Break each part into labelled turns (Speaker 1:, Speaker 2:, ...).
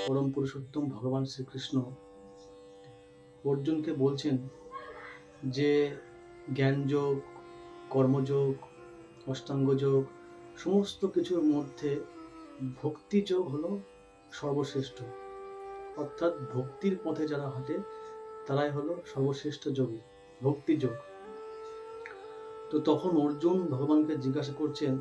Speaker 1: পরম পুরুষোত্তম ভগবান শ্রীকৃষ্ণ অর্জুনকে বলছেন যে জ্ঞানযোগ, কর্মযোগ, অষ্টাঙ্গযোগ সমস্ত কিছুর মধ্যে ভক্তিযোগ হলো সর্বশ্রেষ্ঠ। অর্থাৎ ভক্তির পথে যারা হাঁটে তারাই হলো সর্বশ্রেষ্ঠ যোগী, ভক্তিযোগ। তো তখন অর্জুন ভগবানকে জিজ্ঞাসা করছেন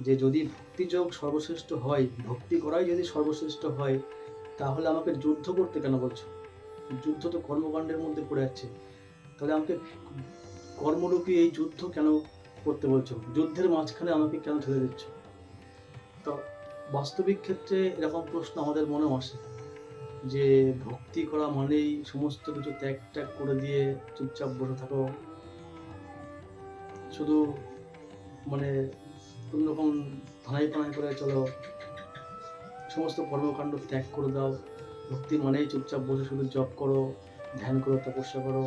Speaker 1: যে যদি ভক্তিযোগ সর্বশ্রেষ্ঠ হয়, ভক্তি করাই যদি সর্বশ্রেষ্ঠ হয়, তাহলে আমাকে যুদ্ধ করতে কেন বলছো? যুদ্ধ তো কর্মকাণ্ডের মধ্যে পড়ে যাচ্ছে, তাহলে আমাকে কর্মরূপী এই যুদ্ধ কেন করতে বলছো? যুদ্ধের মাঝখানে আমাকে কেন ঠেলে দিচ্ছ? তো বাস্তবিক ক্ষেত্রে এরকম প্রশ্ন আমাদের মনেও আসে যে ভক্তি করা মানেই সমস্ত কিছু ত্যাগ ত্যাগ করে দিয়ে চুপচাপ বসে থাকো, শুধু মানে কোনোরকম ধানাই পানাই করে চলো, সমস্ত কর্মকাণ্ড ত্যাগ করে দাও। ভক্তি মানেই চুপচাপ বসে শুধু জপ করো, ধ্যান করো, তপস্যা করো।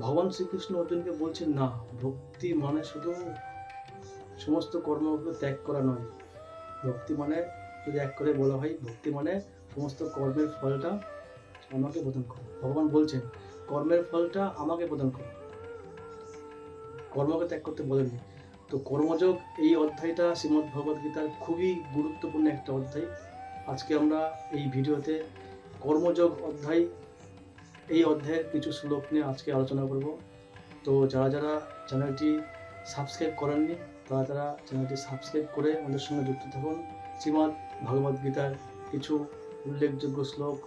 Speaker 1: ভগবান শ্রীকৃষ্ণ অর্জুনকে বলছেন না, ভক্তি মানে শুধু সমস্ত কর্মগুলো ত্যাগ করা নয়। ভক্তি মানে যদি এক করে বলা হয়, ভক্তি মানে সমস্ত কর্মের ফলটা আমাকে প্রদান করো। ভগবান বলছেন কর্মের ফলটা আমাকে প্রদান করো, কর্মকে ত্যাগ করতে বলেননি। তো কর্মযোগ এই অধ্যায়টা শ্রীমদ্ ভগবদ গীতার খুবই গুরুত্বপূর্ণ একটা অধ্যায়। আজকে আমরা এই ভিডিওতে কর্মযোগ অধ্যায়, এই অধ্যায়ের কিছু শ্লোক নিয়ে আজকে আলোচনা করব। তো যারা যারা চ্যানেলটি সাবস্ক্রাইব করেননি তারা চ্যানেলটি সাবস্ক্রাইব করে আমাদের সঙ্গে যুক্ত থাকুন। শ্রীমদ্ ভগবদ গীতার কিছু উল্লেখযোগ্য শ্লোক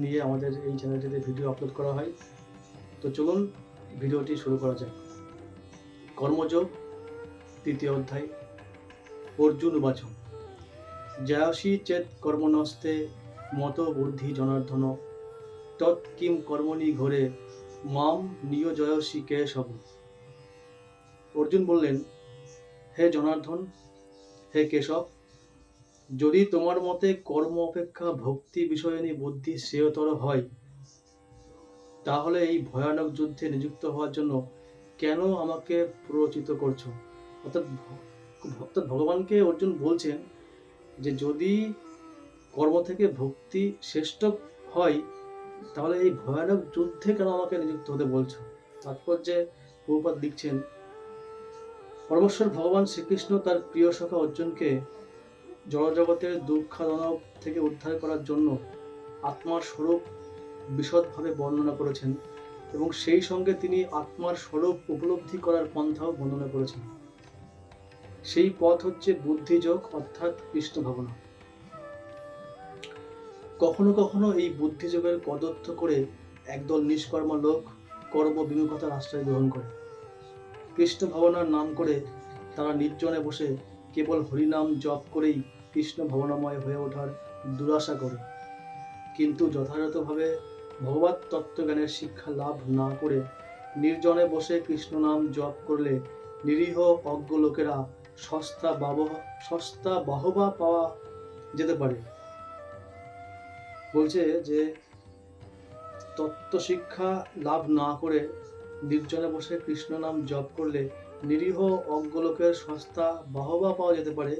Speaker 1: নিয়ে আমাদের এই চ্যানেলটিতে ভিডিও আপলোড করা হয়। তো চলুন ভিডিওটি শুরু করা যাক। কর্মযোগ তৃতীয় অধ্যায়। অর্জুন উবাচ জয়সি চেত কর্মণস্তে মত বুদ্ধি জনার্দন তৎ কিম কর্মণি ঘোরে মাম নিয়োজয়সি কেশব। অর্জুন বললেন, হে জনার্দন, হে কেশব, যদি তোমার মতে কর্ম অপেক্ষা ভক্তি বিষয়নী বুদ্ধি শ্রেয়তর হয়, তাহলে এই ভয়ানক যুদ্ধে নিযুক্ত হওয়ার জন্য কেন আমাকে প্ররোচিত করছো? অর্থাৎ ভগবানকে অর্জুন বলছেন যে যদি কর্ম থেকে ভক্তি শ্রেষ্ঠ হয়, তাহলে এই ভয়ানক যুদ্ধে কেন আমাকে নিযুক্ত হতে বলছো? তাৎপর্যে প্রভুপাদ লিখছেন, পরমেশ্বর ভগবান শ্রীকৃষ্ণ তার প্রিয় সখা অর্জুনকে জড়জগতের দুঃখাদানব থেকে উদ্ধার করার জন্য আত্মার স্বরূপ বিশদভাবে বর্ণনা করেছেন এবং সেই সঙ্গে তিনি আত্মার স্বরূপ উপলব্ধি করার পন্থাও বর্ণনা করেছেন। সেই পথ হচ্ছে বুদ্ধিযোগ, অর্থাৎ কৃষ্ণ ভাবনা। কখনো কখনো এই বুদ্ধিযোগের কদর্থ করে একদল নিষ্কর্মা লোক কর্মবিমুখতার আশ্রয় গ্রহণ করে। কৃষ্ণ ভাবনার নাম করে তারা নির্জনে বসে কেবল হরিনাম জপ করেই কৃষ্ণ ভাবনাময় হয়ে ওঠার দুরাশা করে, কিন্তু যথাযথভাবে ভগবত তত্ত্বজ্ঞানের শিক্ষা লাভ না করে নির্জনে বসে কৃষ্ণ নাম জপ করলে নিরীহ অজ্ঞ লোকেরা সস্তা বাহবা পাওয়া যেতে পারে। বলছে যে তত্ত্ব শিক্ষা লাভ না করে নির্জনে বসে কৃষ্ণ নাম জপ করলে নিরীহ অজ্ঞ লোকের সস্তা বাহবা পাওয়া যেতে পারে,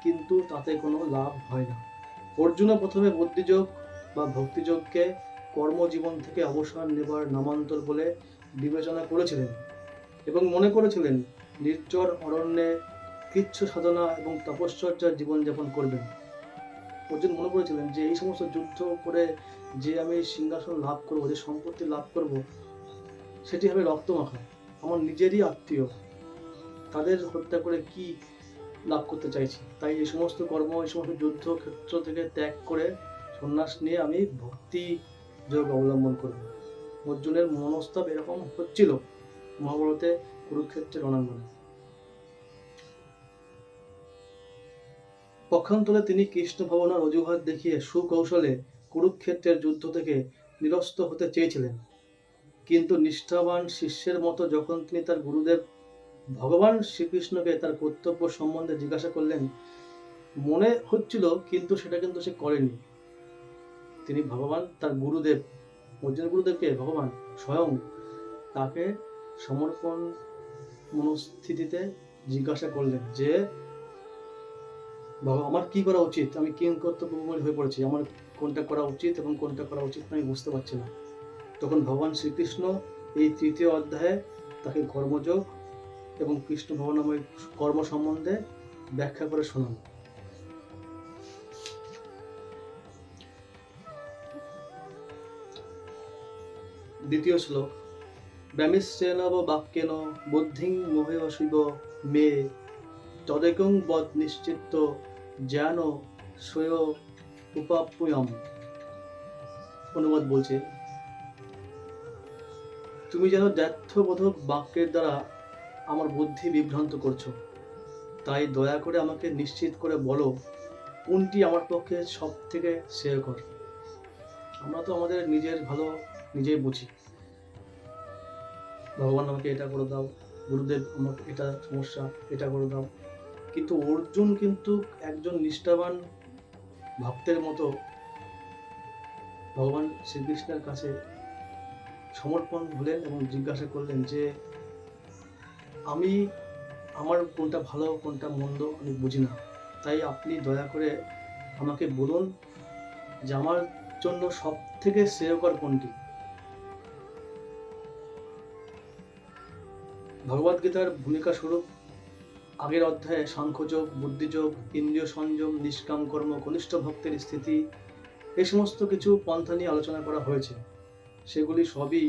Speaker 1: কিন্তু তাতে কোনো লাভ হয় না। অর্জুন প্রথমে বুদ্ধিযোগ বা ভক্তিযোগকে কর্মজীবন থেকে অবসর নেবার নামান্তর বলে বিবেচনা করেছিলেন এবং মনে করেছিলেন নির্জর অরণ্যে কৃচ্ছ সাধনা এবং তপশ্চর্যার জীবনযাপন করবেন। অর্জুন মনে করেছিলেন যে এই সমস্ত যুদ্ধ করে যে আমি সিংহাসন লাভ করব, যে সম্পত্তি লাভ করব, সেটি হবে রক্তমাখা। আমার নিজেরই আত্মীয়, তাদের হত্যা করে কি লাভ করতে চাইছি? তাই এই সমস্ত কর্ম, এই সমস্ত যুদ্ধ ক্ষেত্র থেকে ত্যাগ করে সন্ন্যাস নিয়ে আমি ভক্তি যোগ অবলম্বন করব। অর্জুনের মনস্তাব এরকম হচ্ছিল মহাভারতে কুরুক্ষেত্রের রণাঙ্গনে। পক্ষান্তরে তিনি কৃষ্ণ ভাবনার অজুহাত দেখিয়ে সুকৌশলে কুরুক্ষেত্রের যুদ্ধ থেকে নিরস্ত হতে চেয়েছিলেন, কিন্তু নিষ্ঠাবান শিষ্যের মতো যখন তিনি তার গুরুদেব ভগবান শ্রীকৃষ্ণকে তার কর্তব্য সম্বন্ধে জিজ্ঞাসা করলেন, মনে হচ্ছিল কিন্তু সেটা কিন্তু সে করেনি। তিনি ভগবান তার গুরুদেব, অর্জুন গুরুদেবকে ভগবান স্বয়ং তাকে সমর্পণ মনস্থিতিতে জিজ্ঞাসা করলেন যে আমার কি করা উচিত, আমি কি কর্তব্যময় হয়ে পড়েছি, আমার কোনটা করা উচিত এবং কোনটা করা উচিত না আমি বুঝতে পারছি না। তখন ভগবান শ্রীকৃষ্ণ এই ৩য় অধ্যায়ে তাকে কর্মযোগ এবং কৃষ্ণ ভবনাময় কর্ম সম্বন্ধে ব্যাখ্যা করে শোনান। দ্বিতীয় শ্লোক। ব্যামিশ্চেন বাক্যেন বুদ্ধিং মোহেয় শিব মে তদেকং বদ নিশ্চিত্ত জ্ঞান স্বয় উপাপ্যয়ম। অনুবাদ বলছে, তুমি যেন দ্ব্যর্থবোধক বাক্যের দ্বারা আমার বুদ্ধি বিভ্রান্ত করছো, তাই দয়া করে আমাকে নিশ্চিত করে বলো কোনটি আমার পক্ষে সব থেকে শ্রেয়কর। আমরা তো আমাদের নিজের ভালো নিজেই বুঝি, ভগবান আমাকে এটা করে দাও, গুরুদেব আমাকে এটা সমস্যা এটা করে দাও। কিন্তু অর্জুন কিন্তু একজন নিষ্ঠাবান ভক্তের মতো ভগবান শ্রীকৃষ্ণের কাছে সমর্পণ হলেন এবং জিজ্ঞাসা করলেন যে আমার কোনটা ভালো কোনটা মন্দ আমি বুঝি না, তাই আপনি দয়া করে আমাকে বলুন যে আমার জন্য সব থেকে শ্রেয়কর কোনটি। ভগবদ্গীতার ভূমিকা স্বরূপ আগের অধ্যায়ে সাংখ্যযোগ, বুদ্ধিযোগ, ইন্দ্রিয় সংযম, নিষ্কাম কর্ম, কনিষ্ঠ ভক্তের স্থিতি, এই সমস্ত কিছু পন্থা নিয়ে আলোচনা করা হয়েছে। সেগুলি সবই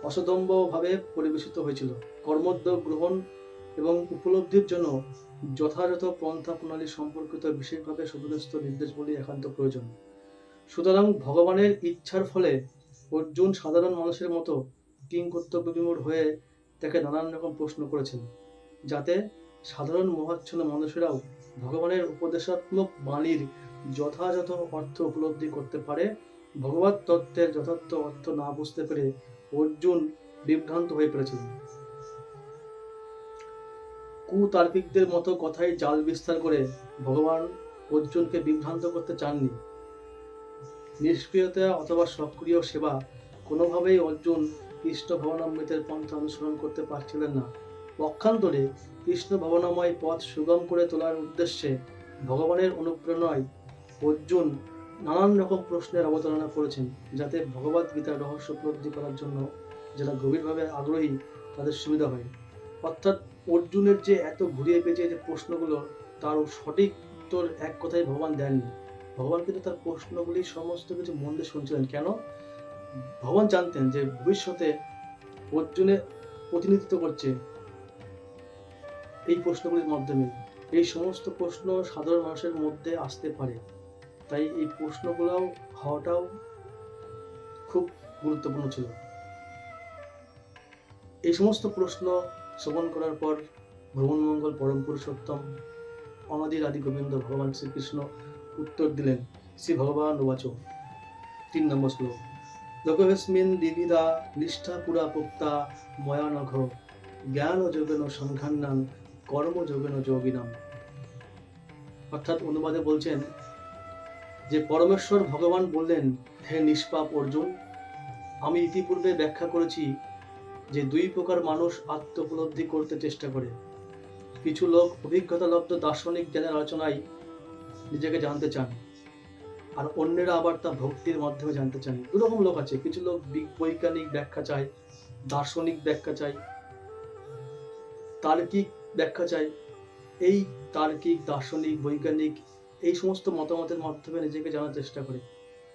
Speaker 1: অসদম্ভভাবে পরিবেশিত হয়েছিল। কর্মোদ্যোগ গ্রহণ এবং উপলব্ধির জন্য যথাযথ পন্থা প্রণালী সম্পর্কিত বিশেষভাবে সুবিন্যস্ত নির্দেশগুলি একান্ত প্রয়োজন। সুতরাং ভগবানের ইচ্ছার ফলে অর্জুন সাধারণ মানুষের মতো কিংকর্তব্যবিমূঢ় হয়ে তাকে নানান রকম প্রশ্ন করেছেন, যাতে সাধারণ মোহাচ্ছন্ন মানুষেরাও ভগবানের উপদেশাত্মক বাণীর যথাযথ অর্থ উপলব্ধি করতে পারে। ভগবত তত্ত্বের যথার্থ অর্থ না বুঝতে পেরে অর্জুন বিভ্রান্ত হয়ে পড়েছিলেন। কুতার্কিকদের মতো কথাই জাল বিস্তার করে ভগবান অর্জুনকে বিভ্রান্ত করতে চাননি। নিষ্ক্রিয়তা অথবা সক্রিয় সেবা কোনোভাবেই অর্জুন কৃষ্ণ ভবনামৃতের পন্থা অনুসরণ করতে পারছিলেন না। পক্ষান্তরে কৃষ্ণ ভবনাময় পথ সুগম করে তোলার উদ্দেশ্যে ভগবানের অনুপ্রেরণায় অর্জুন নানান রকম প্রশ্নের অবতারণা করেছেন, যাতে ভগবদ গীতার রহস্য উপলব্ধি করার জন্য যারা গভীরভাবে আগ্রহী তাদের সুবিধা হয়। অর্থাৎ অর্জুনের যে এত ঘুরিয়ে পেঁচিয়ে যে প্রশ্নগুলো, তার সঠিক উত্তর এক কথায় ভগবান দেননি। ভগবান কিন্তু তার প্রশ্নগুলি সমস্ত কিছু মন দিয়ে শুনছিলেন। কেন? ভগবান জানতেন যে ভবিষ্যতে অর্জুনের প্রতিনিধিত্ব করছে এই প্রশ্নগুলির মাধ্যমে। এই সমস্ত প্রশ্ন সাধারণ মানুষের মধ্যে আসতে পারে, তাই এই প্রশ্নগুলো হওয়াটাও খুব গুরুত্বপূর্ণ ছিল। এই সমস্ত প্রশ্ন শ্রবণ করার পর ভ্রমণ মঙ্গল পরম পুরুষোত্তম অনাদির আদি গোবিন্দ ভগবান শ্রীকৃষ্ণ উত্তর দিলেন। শ্রী ভগবান উবাচ। ৩ নম্বর শ্লোক। লোকস্মিন দ্বিবিধা নিষ্ঠা পুরা পোক্তা ময়া নঘ জ্ঞান যোগেন সংঘান্নান কর্ম যোগেন যোগিনাম। অর্থাৎ অনুবাদে বলছেন যে পরমেশ্বর ভগবান বললেন, হে নিষ্পাপ অর্জুন, আমি ইতিপূর্বে ব্যাখ্যা করেছি যে 2 প্রকার মানুষ আত্ম উপলব্ধি করতে চেষ্টা করে। কিছু লোক অভিজ্ঞতালব্ধ দার্শনিক জ্ঞানের আলোচনায় নিজেকে জানতে চান, আর অন্যেরা আবার তা ভক্তির মাধ্যমে জানতে চান। 2 রকম লোক আছে। কিছু লোক বৈজ্ঞানিক ব্যাখ্যা চায়, দার্শনিক ব্যাখ্যা চায়, তার্কিক ব্যাখ্যা চায়। এই তার্কিক, দার্শনিক, বৈজ্ঞানিক এই সমস্ত মতামতের মাধ্যমে নিজেকে জানার চেষ্টা করে,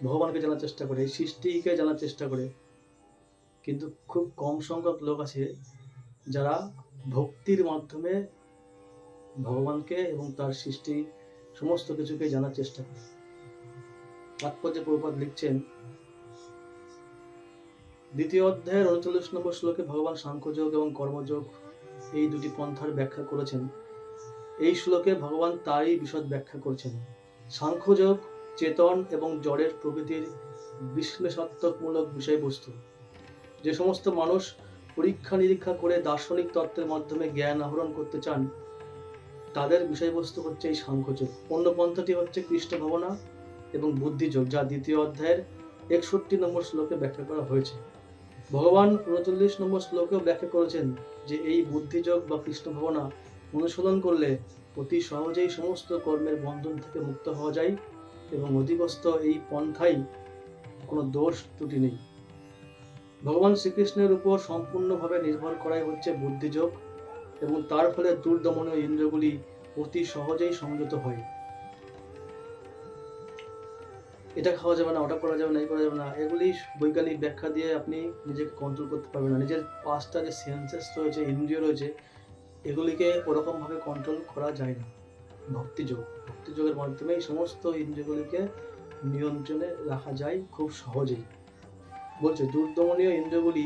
Speaker 1: ভগবানকে জানার চেষ্টা করে, এই সৃষ্টিকে জানার চেষ্টা করে। কিন্তু খুব কম সংখ্যক লোক আছে যারা ভক্তির মাধ্যমে ভগবানকে এবং তার সৃষ্টি সমস্ত কিছুকে জানার চেষ্টা করে। তাৎপর্যে প্রভুপাদ লিখছেন, 2য় অধ্যায়ের 39 নম্বর শ্লোকে ভগবান সাংখ্যযোগ এবং কর্মযোগ এই 2টি পন্থার ব্যাখ্যা করেছেন। এই শ্লোকে ভগবান তারই বিশদ ব্যাখ্যা করছেন। সাংখ্যযোগ চেতন এবং জড়ের প্রকৃতির বিশ্লেষণাত্মকমূলক বিষয়বস্তু। যে সমস্ত মানুষ পরীক্ষা নিরীক্ষা করে দার্শনিক তত্ত্বের মাধ্যমে জ্ঞান আহরণ করতে চান, তাদের বিষয়বস্তু হচ্ছে এই সাংখ্যযোগ। অন্য পন্থাটি হচ্ছে কৃষ্ণ ভবনা এবং বুদ্ধিযোগ, যা 2য় অধ্যায়ের 61 নম্বর শ্লোকে ব্যাখ্যা করা হয়েছে। ভগবান 39 নম্বর শ্লোকেও ব্যাখ্যা করেছেন যে এই বুদ্ধিযোগ বা কৃষ্ণ ভবনা অনুশীলন করলে অতি সহজেই সমস্ত কর্মের বন্ধন থেকে মুক্ত হওয়া যায় এবং অধিকস্ত এই পন্থাই কোনো দোষ ত্রুটি নেই। ভগবান শ্রীকৃষ্ণের উপর সম্পূর্ণভাবে নির্ভর করাই হচ্ছে বুদ্ধিযোগ এবং তার ফলে দুর্দমনীয় ইন্দ্রিয়গুলি অতি সহজেই সংযত হয়। এটা খাওয়া যাবে না, ওটা করা যাবে না, এই করা যাবে না, এগুলি বৈজ্ঞানিক ব্যাখ্যা দিয়ে আপনি নিজেকে কন্ট্রোল করতে পারবেন না। নিজের পাঁচটা যে সেন্সেস রয়েছে, ইন্দ্রিয় রয়েছে, এগুলিকে ওরকমভাবে কন্ট্রোল করা যায় না। ভক্তিযোগের মাধ্যমেই সমস্ত ইন্দ্রিয়গুলিকে নিয়ন্ত্রণে রাখা যায় খুব সহজেই। বলছে দুর্দমনীয় ইন্দ্রিয়গুলি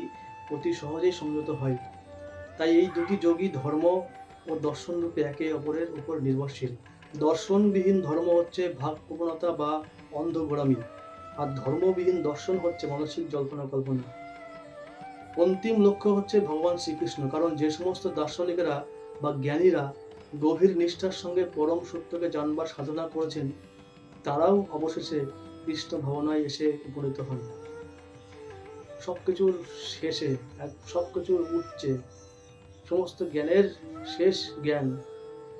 Speaker 1: অতি সহজেই সংযত হয়। তাই এই দুটি যোগই ধর্ম ও দর্শন রূপে একে অপরের উপর নির্ভরশীল। দর্শনবিহীন ধর্ম হচ্ছে ভাবপ্রবণতা বা অন্ধ গোড়ামি, আর ধর্মবিহীন দর্শন হচ্ছে মানসিক জল্পনা কল্পনা। অন্তিম লক্ষ্য হচ্ছে ভগবান শ্রীকৃষ্ণ, কারণ যে সমস্ত দার্শনিকেরা বা জ্ঞানীরা গভীর নিষ্ঠার সঙ্গে পরম সত্যকে জানবার সাধনা করেছেন, তারাও অবশেষে কৃষ্ণ ভাবনায় এসে উপনীত হন। সবকিছুর শেষে, সবকিছুর উচ্চে, সমস্ত জ্ঞানের শেষ জ্ঞান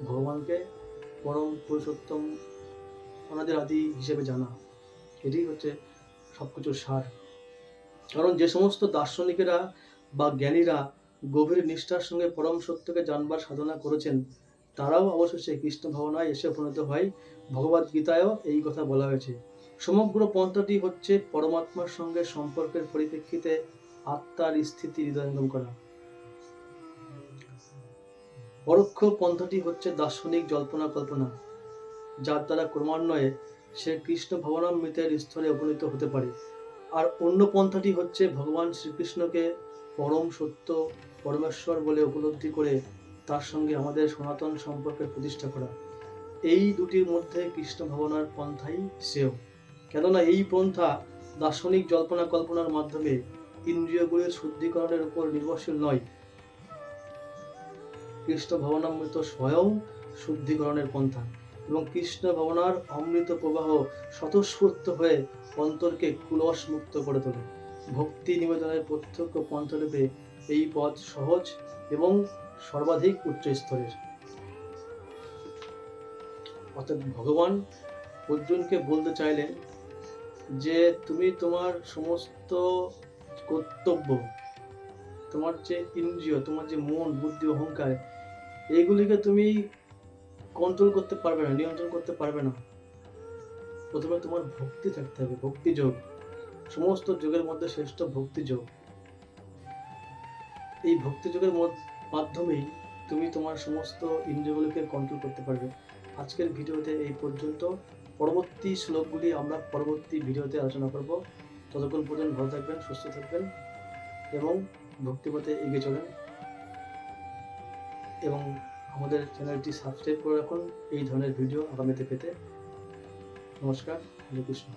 Speaker 1: ভগবানকে পরম পুরুষোত্তম ওনাদের আদি হিসেবে জানা। এটি হচ্ছে সবকিছুর সার। কারণ যে সমস্ত দার্শনিকেরা বা জ্ঞানীরা গভীর নিষ্ঠার সঙ্গে পরম সত্যকে জানবার সাধনা করেছেন, তারাও অবশেষে কৃষ্ণ ভাবনায় এসে উপনীত হয়। ভগবদ গীতায়ও এই কথা বলা হয়েছে। সমগ্র পন্থাটি হচ্ছে পরমাত্মার সঙ্গে সম্পর্কের পরিপ্রেক্ষিতে আত্মার স্থিতি হৃদয়ঙ্গম করা। পরোক্ষ পন্থাটি হচ্ছে দার্শনিক জল্পনা কল্পনা, যার দ্বারা ক্রমান্বয়ে সে কৃষ্ণ ভাবনামৃতের স্তরে উপনীত হতে পারে। আর অন্য পন্থাটি হচ্ছে ভগবান শ্রীকৃষ্ণকে পরম সত্য পরমেশ্বর বলে উপলব্ধি করে তার সঙ্গে আমাদের সনাতন সম্পর্কের প্রতিষ্ঠা করা। এই দুটির মধ্যে কৃষ্ণ ভাবনার পন্থাই শ্রেয়, কেননা এই পন্থা দার্শনিক জল্পনা কল্পনার মাধ্যমে ইন্দ্রিয়গুলির শুদ্ধিকরণের উপর নির্ভরশীল নয়। কৃষ্ণ ভাবনামৃত স্বয়ং শুদ্ধিকরণের পন্থা, এবং কৃষ্ণ ভাবনার অমৃত প্রবাহ স্বতঃস্ফূর্ত হয়ে অন্তরকে কুলস মুক্ত করে তোলে। ভক্তি নিবেদনের প্রত্যক্ষ পন্থারূপে এই পথ সহজ এবং সর্বাধিক উচ্চ স্তরের। অর্থাৎ ভগবান অর্জুনকে বলতে চাইলেন যে তুমি তোমার সমস্ত কর্তব্য, তোমার যে ইন্দ্রিয়, তোমার যে মন, বুদ্ধি, অহংকার, এইগুলিকে তুমি কন্ট্রোল করতে পারবে না, নিয়ন্ত্রণ করতে পারবে না। প্রথমে তোমার ভক্তি থাকতে হবে, ভক্তিযোগ। সমস্ত যোগের মধ্যে শ্রেষ্ঠ ভক্তিযোগ। এই ভক্তিযোগের মাধ্যমেই তুমি তোমার সমস্ত ইন্দ্রিয়গুলিকে কন্ট্রোল করতে পারবে। আজকের ভিডিওতে এই পর্যন্ত। পরবর্তী শ্লোকগুলি আমরা পরবর্তী ভিডিওতে আলোচনা করব। ততক্ষণ পর্যন্ত ভালো থাকবেন, সুস্থ থাকবেন এবং ভক্তিপথে এগিয়ে চলেন, এবং আমাদের চ্যানেলটি সাবস্ক্রাইব করে রাখুন এই ধরনের ভিডিও আগামীতে পেতে। নমস্কার, হরে কৃষ্ণ।